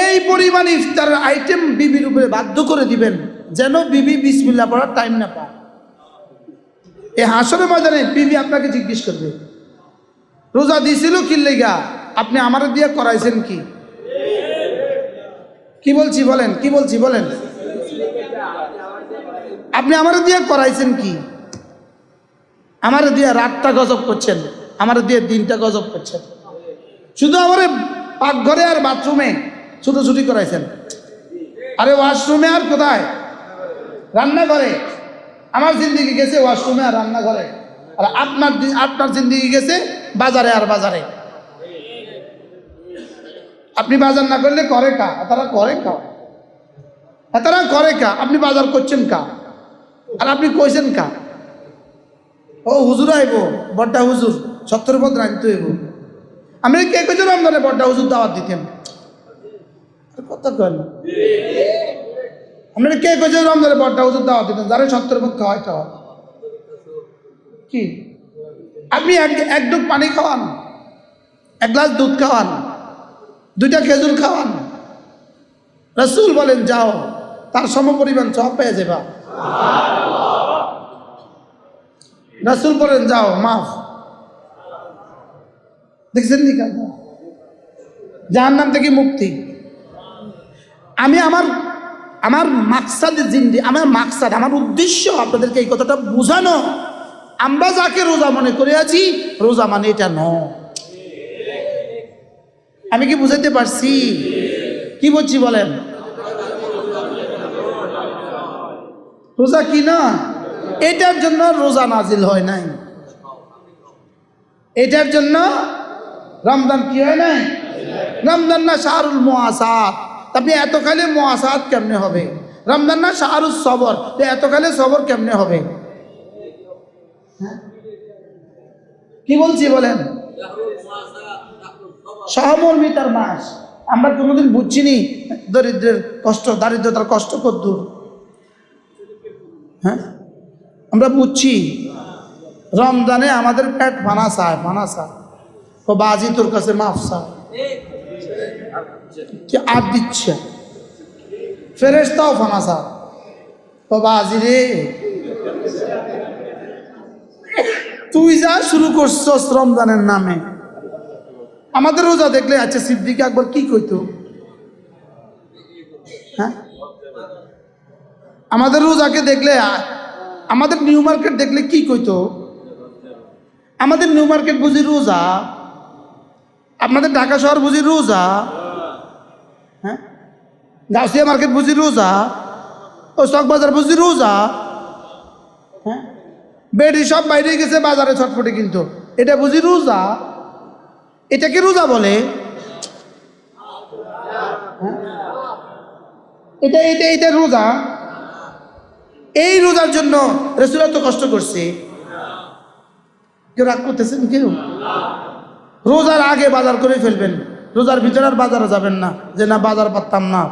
এই পরিমাণ ইফতারের আইটেম বিবির উপরে বাধ্য করে দিবেন যেন বিবি বিসমিল্লাহ পড়ার টাইম না পায়। এই হাসরের ময়দানে বিবি আপনাকে জিজ্ঞেস করবে, রোজা দিছিল কি লেগা, আপনি আমার দিয়ে করাইছেন কি? কি বলছি বলেন, কি বলছি বলেন, আপনি আমার দিয়ে করাইছেন কি? আমার দিয়ে রাতটা গজব করছেন, আমার দিয়ে দিনটা গজব করছেন। শুধু আমার পাকঘরে আর বাথরুমে ছুটোছুটি করাইছেন। আরে ওয়াশরুমে আর কোথায়? রান্নাঘরে। আমার জিন্দিগি গেছে ওয়াশরুমে আর রান্নাঘরে, আর আপনার জিন্দিগি গেছে বাজারে আর বাজারে। আপনি বাজার না করলে করে কা? তারা করে কা, তারা করে কা? আপনি বাজার করছেন কা? আর আপনি কইছেন কা? ও হুজুর আইব, বড্ডা হুজুর 70 পদ রাঁধতে হইব। আমি কে কইছে রমজানে বড্ডা হুজুর দাওয়াত দিতেন? কথা কন, আপনি কে কইছে রমজানে বড্ডা হুজুর দাওয়াত দিতেন? যারা 70 পদ খাওয়াই খাওয়া কি? আপনি এক ডুব পানি খাওয়ান, এক গ্লাস দুধ খাওয়ান, 2টা খেজুর খাওয়ান, রাসূল বলেন যাও, তার সমপরিমাণ সওয়াব পেয়ে যাবা। রাসূল বলেন যাও, মাফ। দেখছেন নি কেন? জাহান্নাম থেকে মুক্তি। আমি আমার মাকসাদের জিন্দি, আমার মাকসাদ, আমার উদ্দেশ্য আপনাদেরকে এই কথাটা বোঝানো। আমরা যাকে রোজা মনে করে আছি, রোজা মানে এটা নয়। আমি কি বুঝাইতে পারছি? কি বলছি বলেন? রোজা কি না, এটার জন্য রোজা নাজিল হয় নাই, এটার জন্য রমজান কি হয় নাই। রমজান না শাহরুল মুআসাত, আপনি এত খাইলে মুআসাত কেমনে হবে? রমজান না শাহরুল সবর, এত খাইলে সবর কেমনে হবে? কি বলছি বলেন? সহমর্মিতার মাস। আমরা কোনোদিন বুঝছিনি দরিদ্রের কষ্ট, দারিদ্রতার কষ্ট কত দূর। হ্যাঁ, আমরা বুঝছি রমজানে আমাদের পেট ফানা চায়, ফানা চায়। ও বাজি তোর কাছে মাফ চায়, কি আর দিচ্ছে, ফেরেশতাও ফানা চায়। ও বাজি রে, তুই যা শুরু করছস রমজানের নামে। আমাদের রোজা দেখলে আচ্ছা সিদ্দিক আকবর কি কইতো? হ্যাঁ, আমাদের রোজাকে দেখলে, আমাদের নিউ মার্কেট দেখলে কি কইতো? আমাদের নিউ মার্কেট বুঝি রোজা, আপনাদের ঢাকা শহর বুঝি রোজা, হ্যাঁ, গাউসিয়া মার্কেট বুঝি রোজা, ও চকবাজার বুঝি রোজা, হ্যাঁ, বেডি সব বাইরে গেছে বাজারে ছটফটে, কিন্তু এটা বুঝি রোজা? এটাকে রোজা বলে? এটা এটা এটা রোজা? এই রোজার জন্য রাসূল এত কষ্ট করছে, কেউ রাগ করতেছেন? কেউ? রোজার আগে বাজার করে ফেলবেন, রোজার ভিতরে আর বাজারে যাবেন না যে না বাজার পারতাম না।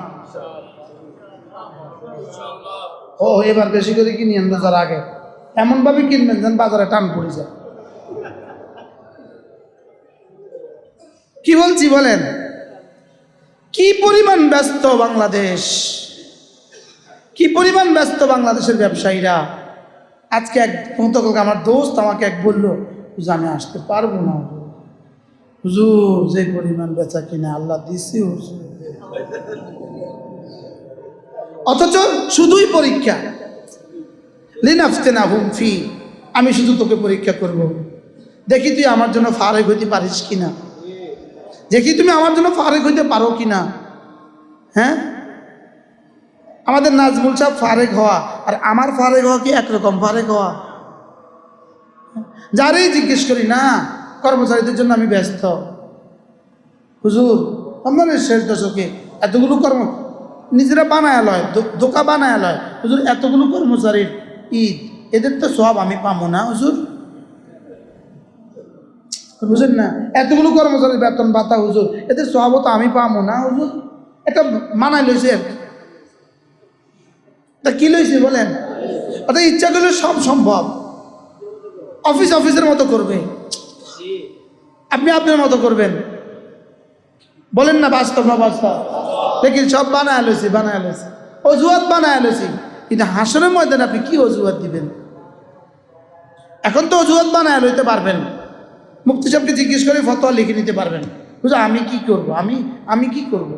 ও এবার বেশি করে কিনিয়েন রোজার আগে, এমন ভাবে কিনবেন যেন বাজারে টান পড়ে যায়। কি বলছি বলেন? কি পরিমাণ ব্যস্ত বাংলাদেশ, কি পরিমাণ ব্যস্ত বাংলাদেশের ব্যবসায়ীরা। আজকে এক গতকালকে আমার দোস্ত আমাকে এক বললো, হুজুর আমি আসতে পারবো না হুজুর, যে পরিমাণ বেচা কিনা আল্লাহ দিছি হুজুর। অথচ শুধুই পরীক্ষা, লিনাফতিনাহুম ফি, আমি শুধু তোকে পরীক্ষা করব, দেখি তুই আমার জন্য ফারেক হইতে পারিস কিনা, দেখি তুমি আমার জন্য ফারেক হইতে পারো কিনা। হ্যাঁ, আমাদের নাজমুল সাহেব ফারেক হওয়া আর আমার ফারেক হওয়া কি একরকম ফারেক হওয়া? যারেই জিজ্ঞেস করি না, কর্মচারীদের জন্য আমি ব্যস্ত হুজুর। রমজানের শেষ দশকে এতগুলো নিজেরা বানায় লয়, দোকা বানায় লয় হুজুর, এতগুলো কর্মচারীর ঈদ, এদের তো সব আমি পাবো না হুজুর, বুঝেন না? এতগুলো কর্মচারীর বেতন ভাতা হুজুর, এদের সব তো আমি পাবো না হুজুর। এটা মানায় লইছে, তা কি লইছে বলেন? অর্থাৎ ইচ্ছা করলে সব সম্ভব। অফিসের মতো করবে, আপনি আপনার মতো করবেন, বলেন না বাস্তব না বাস্তব? দেখি সব বানায় লইছি, অজুহাত বানায় লইছি, কিন্তু হাসরের ময়দানে আপনি কি অজুহাত দিবেন? এখন তো অজুহাত বানায় লইতে পারবেন, মুফতি সাহেবকে জিজ্ঞেস করে ফতোয়া লিখে নিতে পারবেন, বুঝলো আমি কি করব, আমি কি করব?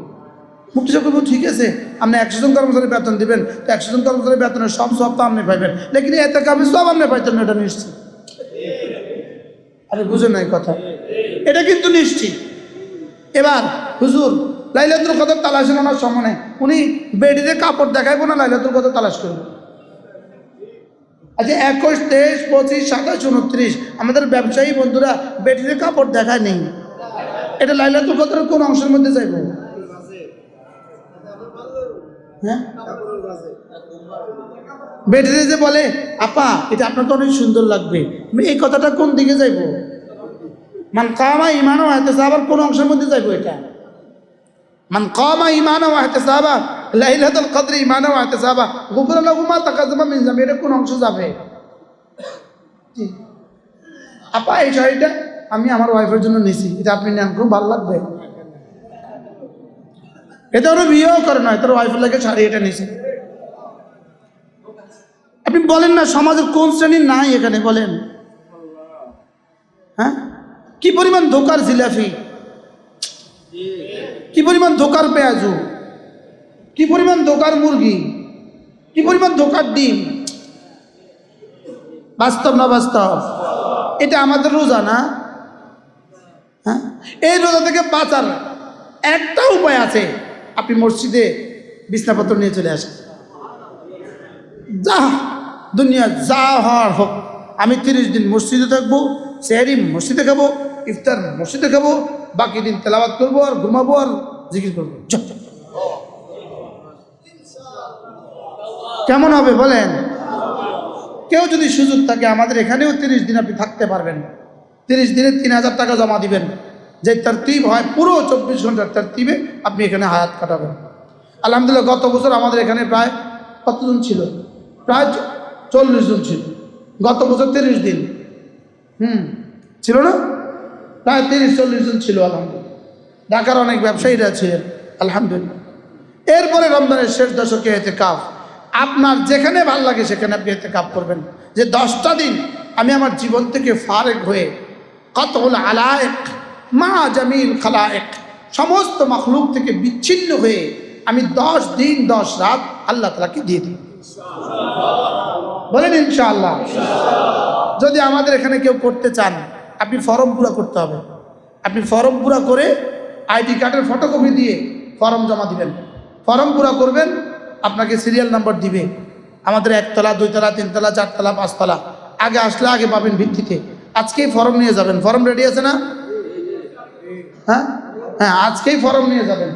মুফতি সাহেব বলবো ঠিক আছে, আপনি 100 জন কর্মচারী বেতন দিবেন, তো 100 জন কর্মচারী বেতনের সব তো আপনি পাইবেন, লেকিন এতে আমি সব আপনি পাইতেন না, এটা নিশ্চিত। আরে বুঝেন না এই কথা, এটা কিন্তু নিশ্চিত। এবার হুজুর লাইলাতুল কদর তালাশের ওনার সামনে, উনি বেডিতে কাপড় দেখাইবো না লাইলাতুল কদর তালাশ করবো? আচ্ছা 21, 23, 25, 27, 29 আমাদের ব্যবসায়ী বন্ধুরা বেডিতে কাপড় দেখায় নেই, এটা লাইলাতুল কদরের কোন অংশের মধ্যে যাইব? হ্যাঁ, বেডিতে যে বলে আপা এটা আপনাকে অনেক সুন্দর লাগবে, এই কথাটা কোন দিকে যাইব? মান কামা ঈমানান ওয়া ইহতিসাবান কোন অংশের মধ্যে যাইব? এটা মান কামা ঈমানান ওয়া ইহতিসাবান লাইলাতুল কদর ঈমানান ওয়া ইহতিসাবান গুফিরা লাহু মা তাকাদ্দামা মিন যামবি, এটা কোন অংশ যাবে? আপা এই শাড়িটা আমি আমার ওয়াইফের জন্য নিছি, এটা আপনি নেন, খুব ভালো লাগবে। এটা ওরা বিয়েও করে নয়, তোর ওয়াইফের লাগে শাড়ি এটা নিছি। আপনি বলেন না সমাজের কোন শ্রেণীর নাই এখানে বলেন? হ্যাঁ, কি পরিমাণ ধোকার জিলাপি, কি পরিমাণ ধোকার পেঁয়াজু, কি পরিমাণ ধোকার মুরগি, কি পরিমাণ ধোকার ডিম। বাস্তব না বাস্তব? এটা আমাদের রোজা না? হ্যাঁ, এই রোজা থেকে বাঁচার একটা উপায় আছে, আপনি মসজিদে বিছনাপত্র নিয়ে চলে আসেন, যা দুনিয়া যা হওয়ার হোক, আমি 30 দিন মসজিদে থাকবো, সেহরি মসজিদে খাবো, ইফতার মসজিদে খাবো, বাকি দিন তেলাওয়াত করবো আর ঘুমাবো আর জিকির করবো। কেমন হবে বলেন? কেউ যদি সুযোগ থাকে আমাদের এখানেও 30 দিন আপনি থাকতে পারবেন, 30 দিনে 3000 টাকা জমা দিবেন, যে তারতিব হয় পুরো 24 ঘন্টার তারতিবে আপনি এখানে হায়াত কাটাবেন। আলহামদুলিল্লাহ গত বছর আমাদের এখানে প্রায় কতজন ছিল? প্রায় 40 জন ছিল গত বছর 30 দিন। ছিল না? প্রায় 30-40 জন ছিল আলহামদুলিল্লাহ। ঢাকার অনেক ব্যবসায়ীরা ছিলেন আলহামদুলিল্লাহ। এরপরে রমজানের শেষ দশকে ইতিকাফ, আপনার যেখানে ভালো লাগে সেখানে আপনি ইতিকাফ করবেন, যে 10টা দিন আমি আমার জীবন থেকে ফারেক হয়ে কতল আলায়েক মা জামিল খালায়েক, সমস্ত মাখলুক থেকে বিচ্ছিন্ন হয়ে আমি 10 দিন 10 রাত আল্লাহ তাআলাকে দিয়ে দিই। বলেন ইনশাআল্লাহ। যদি আমাদের এখানে কেউ করতে চান, আপনি ফর্ম পুরা করতে হবে, আপনি ফর্ম পুরা করে আইডি কার্ডের ফটোকপি দিয়ে ফর্ম জমা দিবেন, ফর্ম পুরা করবেন, আপনাকে সিরিয়াল নাম্বার দিবে, আমাদের 1 তলা 2 তলা 3 তলা 4 তলা 5 তলা, আগে আসলে আগে পাবেন ভিত্তিতে। আজকেই ফর্ম নিয়ে যাবেন, ফর্ম রেডি আছে না? হ্যাঁ হ্যাঁ, আজকেই ফর্ম নিয়ে যাবেন,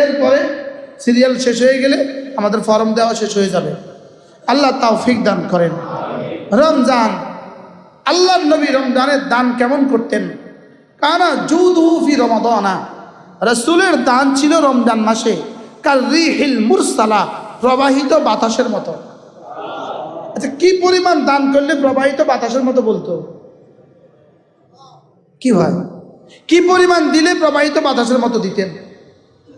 এরপরে সিরিয়াল শেষ হয়ে গেলে আমাদের ফর্ম দেওয়া শেষ হয়ে যাবে। আল্লাহ তৌফিক দান করেন। রমজান, আল্লাহর নবী রমজানের দান কেমন করতেন? কানা জুদুহু ফি রমাদানা, রাসূলের দান ছিল রমজান মাসে কাল রিহিল মুরসালা, প্রবাহিত বাতাসের মতো। আচ্ছা, কি পরিমাণ দান করলে প্রবাহিত বাতাসের মতো বলতো? কি হয়, কি পরিমাণ দিলে প্রবাহিত বাতাসের মতো দিতেন?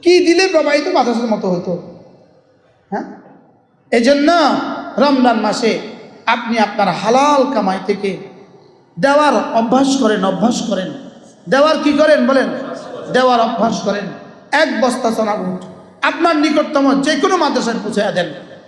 কি দিলে প্রবাহিত বাতাসের মতো হতো? হ্যাঁ, এজন্য রমজান মাসে আপনি আপনার হালাল কামাই থেকে দেওয়ার অভ্যাস করেন। দেওয়ার কি করেন বলেন? দেওয়ার অভ্যাস করেন। 1 বস্তা সোনা বুট আপনার নিকটতম যে কোনো মাদ্রাসায় পৌঁছে দেন।